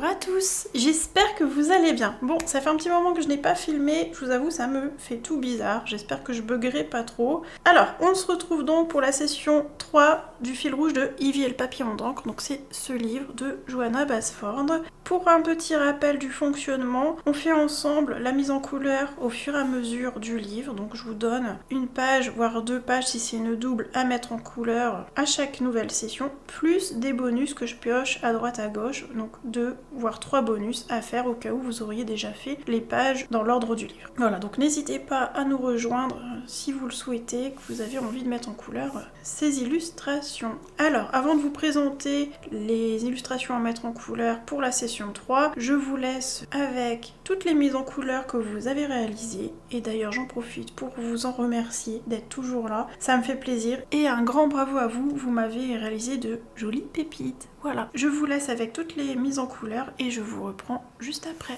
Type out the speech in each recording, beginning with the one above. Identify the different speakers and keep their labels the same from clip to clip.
Speaker 1: Bonjour à tous, j'espère que vous allez bien. Bon, ça fait un petit moment que je n'ai pas filmé, je vous avoue ça me fait tout bizarre, j'espère que je buggerai pas trop. Alors, on se retrouve donc pour la session 3 du fil rouge de Ivy et le papillon d'encre, donc c'est ce livre de Johanna Basford. Pour un petit rappel du fonctionnement, on fait ensemble la mise en couleur au fur et à mesure du livre, donc je vous donne une page, voire 2 pages si c'est une double à mettre en couleur à chaque nouvelle session, plus des bonus que je pioche à droite à gauche, donc 2 voire 3 bonus à faire au cas où vous auriez déjà fait les pages dans l'ordre du livre. Voilà, donc n'hésitez pas à nous rejoindre si vous le souhaitez, que vous avez envie de mettre en couleur ces illustrations. Alors, avant de vous présenter les illustrations à mettre en couleur pour la session 3, je vous laisse avec toutes les mises en couleur que vous avez réalisées, et d'ailleurs j'en profite pour vous en remercier d'être toujours là, ça me fait plaisir, et un grand bravo à vous, vous m'avez réalisé de jolies pépites. Voilà, je vous laisse avec toutes les mises en couleur et je vous reprends juste après.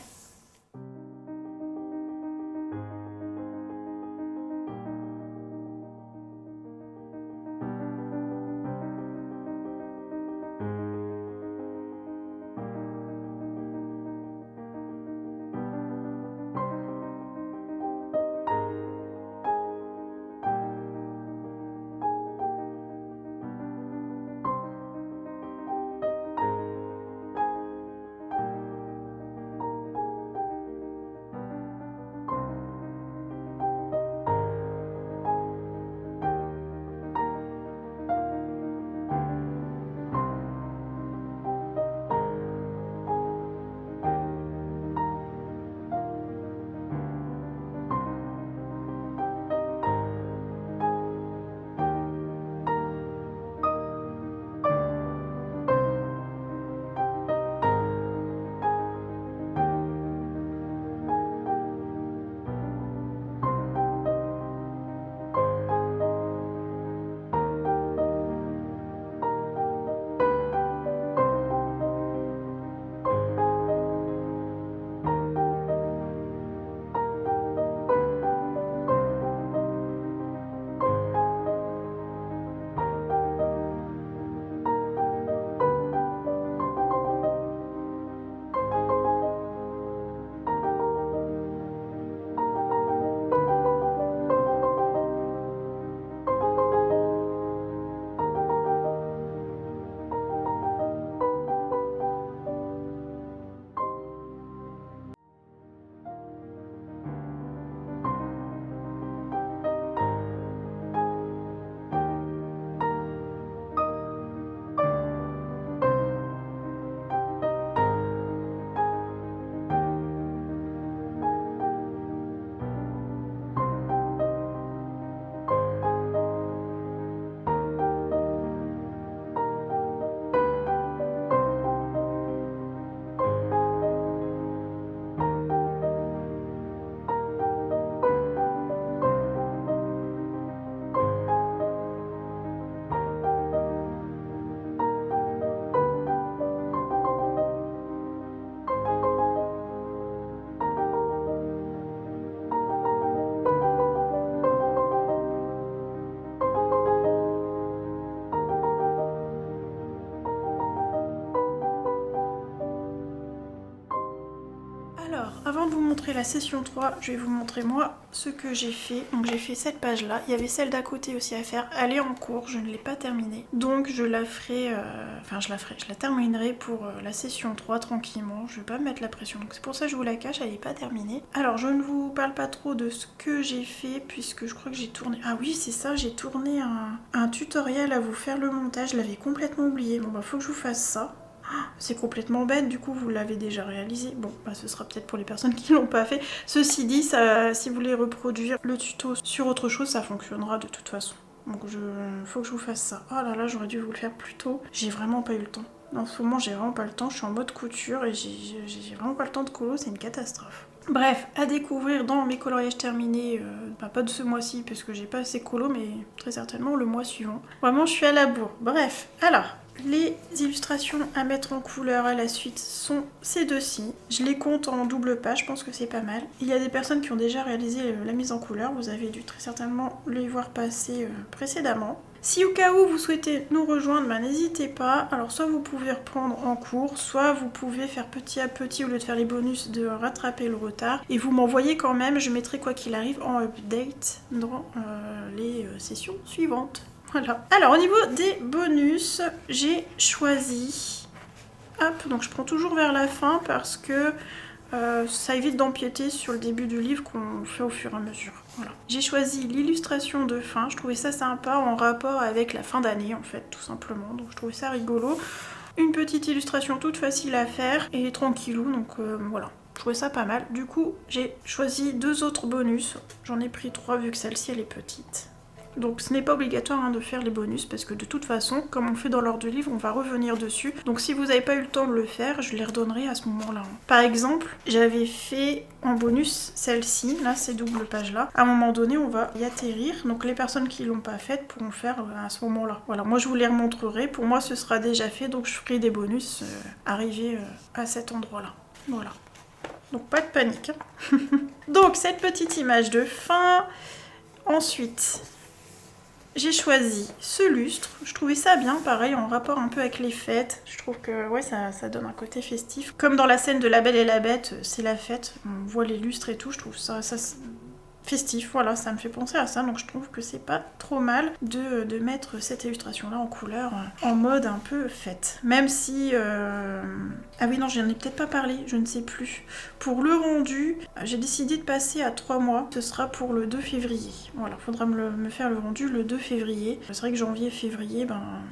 Speaker 1: Alors, avant de vous montrer la session 3, je vais vous montrer moi ce que j'ai fait. Donc j'ai fait cette page-là, il y avait celle d'à côté aussi à faire, elle est en cours, je ne l'ai pas terminée. Donc je la ferai, je la terminerai pour la session 3 tranquillement, je vais pas me mettre la pression. Donc c'est pour ça que je vous la cache, elle n'est pas terminée. Alors je ne vous parle pas trop de ce que j'ai fait, puisque je crois que j'ai tourné... Ah oui, c'est ça, j'ai tourné un tutoriel à vous faire le montage, je l'avais complètement oublié. Bon bah faut que je vous fasse ça. C'est complètement bête, du coup vous l'avez déjà réalisé. Bon, bah ce sera peut-être pour les personnes qui l'ont pas fait. Ceci dit, ça, si vous voulez reproduire le tuto sur autre chose, ça fonctionnera de toute façon. Donc faut que je vous fasse ça. Oh là là, j'aurais dû vous le faire plus tôt. J'ai vraiment pas eu le temps. En ce moment, j'ai vraiment pas le temps. Je suis en mode couture et j'ai vraiment pas le temps de colo, c'est une catastrophe. Bref, à découvrir dans mes coloriages terminés, pas de ce mois-ci parce que j'ai pas assez colo, mais très certainement le mois suivant. Vraiment, je suis à la bourre. Bref, alors... Les illustrations à mettre en couleur à la suite sont ces deux-ci. Je les compte en double page, je pense que c'est pas mal. Il y a des personnes qui ont déjà réalisé la mise en couleur, vous avez dû très certainement les voir passer précédemment. Si au cas où vous souhaitez nous rejoindre, n'hésitez pas. Alors soit vous pouvez reprendre en cours, soit vous pouvez faire petit à petit au lieu de faire les bonus, de rattraper le retard. Et vous m'envoyez quand même, je mettrai quoi qu'il arrive en update dans les sessions suivantes. Voilà. Alors au niveau des bonus, j'ai choisi... Hop, donc je prends toujours vers la fin parce que ça évite d'empiéter sur le début du livre qu'on fait au fur et à mesure. Voilà. J'ai choisi l'illustration de fin, je trouvais ça sympa en rapport avec la fin d'année en fait, tout simplement. Donc je trouvais ça rigolo. Une petite illustration toute facile à faire et tranquillou, donc voilà. Je trouvais ça pas mal. Du coup, j'ai choisi 2 autres bonus. J'en ai pris 3 vu que celle-ci elle est petite. Donc ce n'est pas obligatoire de faire les bonus parce que de toute façon, comme on fait dans l'ordre du livre, on va revenir dessus. Donc si vous n'avez pas eu le temps de le faire, je les redonnerai à ce moment-là. Par exemple, j'avais fait en bonus celle-ci, là ces doubles pages-là. À un moment donné, on va y atterrir. Donc les personnes qui ne l'ont pas faite pourront faire à ce moment-là. Voilà, moi je vous les remontrerai. Pour moi, ce sera déjà fait, donc je ferai des bonus arrivés à cet endroit-là. Voilà. Donc pas de panique. Donc cette petite image de fin. Ensuite... j'ai choisi ce lustre, je trouvais ça bien, pareil, en rapport un peu avec les fêtes. Je trouve que ouais, ça donne un côté festif. Comme dans la scène de La Belle et la Bête, c'est la fête, on voit les lustres et tout, je trouve ça festif, voilà, ça me fait penser à ça, donc je trouve que c'est pas trop mal de mettre cette illustration-là en couleur, en mode un peu fête. Même si... ah oui, non, j'en ai peut-être pas parlé, je ne sais plus. Pour le rendu, j'ai décidé de passer à 3 mois, ce sera pour le 2 février. Voilà, faudra me faire le rendu le 2 février. C'est vrai que janvier, février,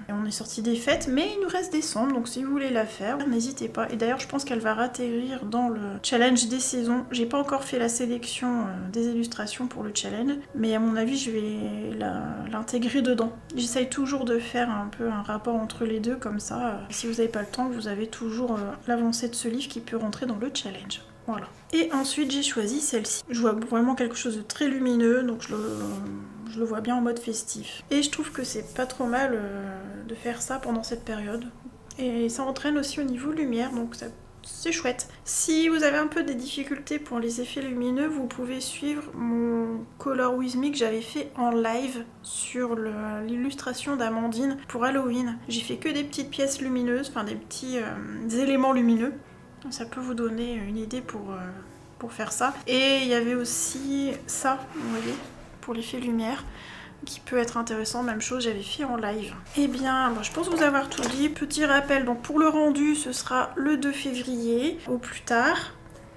Speaker 1: on est sorti des fêtes, mais il nous reste décembre, donc si vous voulez la faire, n'hésitez pas. Et d'ailleurs, je pense qu'elle va ratterrir dans le challenge des saisons. J'ai pas encore fait la sélection des illustrations pour le challenge, mais à mon avis je vais l'intégrer dedans. J'essaye toujours de faire un peu un rapport entre les deux, comme ça si vous n'avez pas le temps, vous avez toujours l'avancée de ce livre qui peut rentrer dans le challenge. Voilà. Et ensuite j'ai choisi celle-ci. Je vois vraiment quelque chose de très lumineux, donc je le vois bien en mode festif. Et je trouve que c'est pas trop mal de faire ça pendant cette période. Et ça entraîne aussi au niveau lumière, donc c'est chouette. Si vous avez un peu des difficultés pour les effets lumineux, vous pouvez suivre mon Color With Me que j'avais fait en live sur l'illustration d'Amandine pour Halloween. J'ai fait que des petites pièces lumineuses, enfin des petits éléments lumineux. Ça peut vous donner une idée pour faire ça. Et il y avait aussi ça, vous voyez, pour l'effet lumière, qui peut être intéressant, même chose, j'avais fait en live. Eh bien, je pense vous avoir tout dit. Petit rappel, donc pour le rendu, ce sera le 2 février, au plus tard.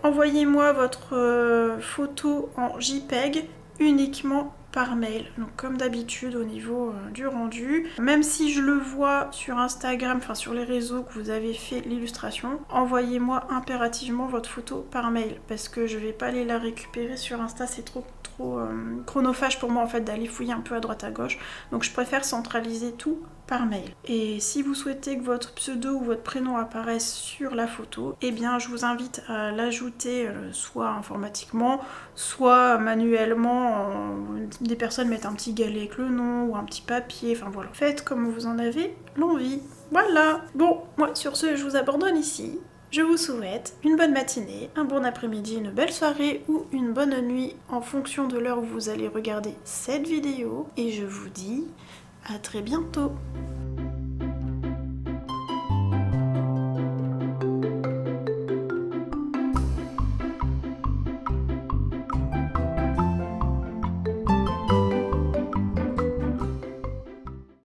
Speaker 1: Envoyez-moi votre photo en JPEG uniquement par mail, donc comme d'habitude au niveau du rendu. Même si je le vois sur Instagram, enfin sur les réseaux que vous avez fait l'illustration, envoyez-moi impérativement votre photo par mail, parce que je vais pas aller la récupérer sur Insta, c'est trop chronophage pour moi en fait d'aller fouiller un peu à droite à gauche, donc je préfère centraliser tout par mail. Et si vous souhaitez que votre pseudo ou votre prénom apparaisse sur la photo, eh bien je vous invite à l'ajouter soit informatiquement, soit manuellement. Des personnes mettent un petit galet avec le nom ou un petit papier, enfin voilà. Faites comme vous en avez l'envie. Voilà. Bon, moi sur ce je vous abandonne ici. Je vous souhaite une bonne matinée, un bon après-midi, une belle soirée ou une bonne nuit en fonction de l'heure où vous allez regarder cette vidéo. Et je vous dis à très bientôt.